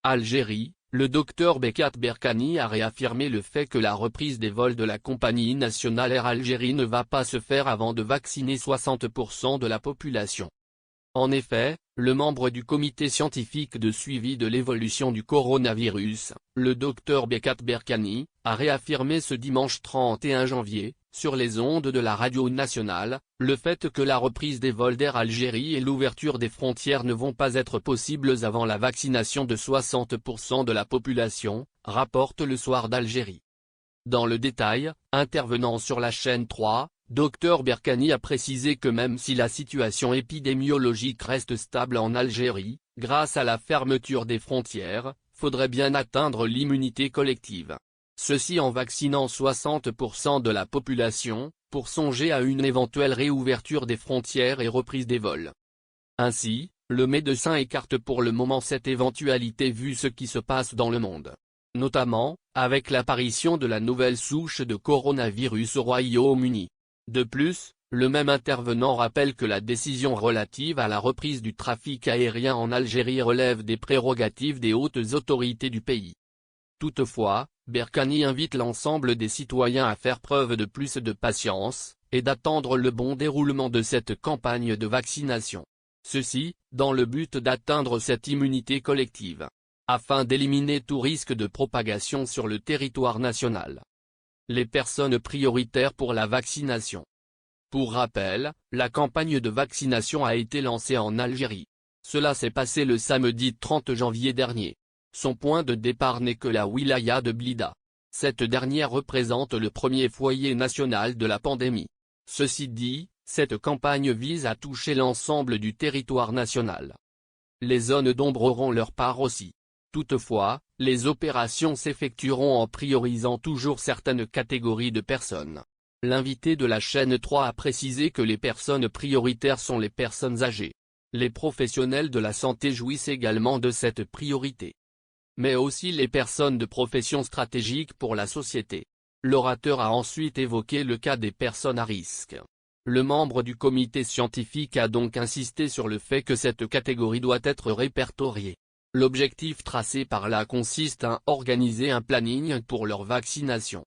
Algérie, le docteur Bekat Berkani a réaffirmé le fait que la reprise des vols de la compagnie nationale Air Algérie ne va pas se faire avant de vacciner 60% de la population. En effet, le membre du comité scientifique de suivi de l'évolution du coronavirus, le docteur Bekat Berkani, a réaffirmé ce dimanche 31 janvier, sur les ondes de la radio nationale, le fait que la reprise des vols d'Air Algérie et l'ouverture des frontières ne vont pas être possibles avant la vaccination de 60% de la population, rapporte Le Soir d'Algérie. Dans le détail, intervenant sur la chaîne 3, Dr Berkani a précisé que même si la situation épidémiologique reste stable en Algérie, grâce à la fermeture des frontières, faudrait bien atteindre l'immunité collective. Ceci en vaccinant 60% de la population, pour songer à une éventuelle réouverture des frontières et reprise des vols. Ainsi, le médecin écarte pour le moment cette éventualité vu ce qui se passe dans le monde. Notamment, avec l'apparition de la nouvelle souche de coronavirus au Royaume-Uni. De plus, le même intervenant rappelle que la décision relative à la reprise du trafic aérien en Algérie relève des prérogatives des hautes autorités du pays. Toutefois, Berkani invite l'ensemble des citoyens à faire preuve de plus de patience, et d'attendre le bon déroulement de cette campagne de vaccination. Ceci, dans le but d'atteindre cette immunité collective, afin d'éliminer tout risque de propagation sur le territoire national. Les personnes prioritaires pour la vaccination. Pour rappel, la campagne de vaccination a été lancée en Algérie. Cela s'est passé le samedi 30 janvier dernier. Son point de départ n'est que la wilaya de Blida. Cette dernière représente le premier foyer national de la pandémie. Ceci dit, cette campagne vise à toucher l'ensemble du territoire national. Les zones d'ombre auront leur part aussi. Toutefois, les opérations s'effectueront en priorisant toujours certaines catégories de personnes. L'invité de la chaîne 3 a précisé que les personnes prioritaires sont les personnes âgées. Les professionnels de la santé jouissent également de cette priorité. Mais aussi les personnes de profession stratégique pour la société. L'orateur a ensuite évoqué le cas des personnes à risque. Le membre du comité scientifique a donc insisté sur le fait que cette catégorie doit être répertoriée. L'objectif tracé par là consiste à organiser un planning pour leur vaccination.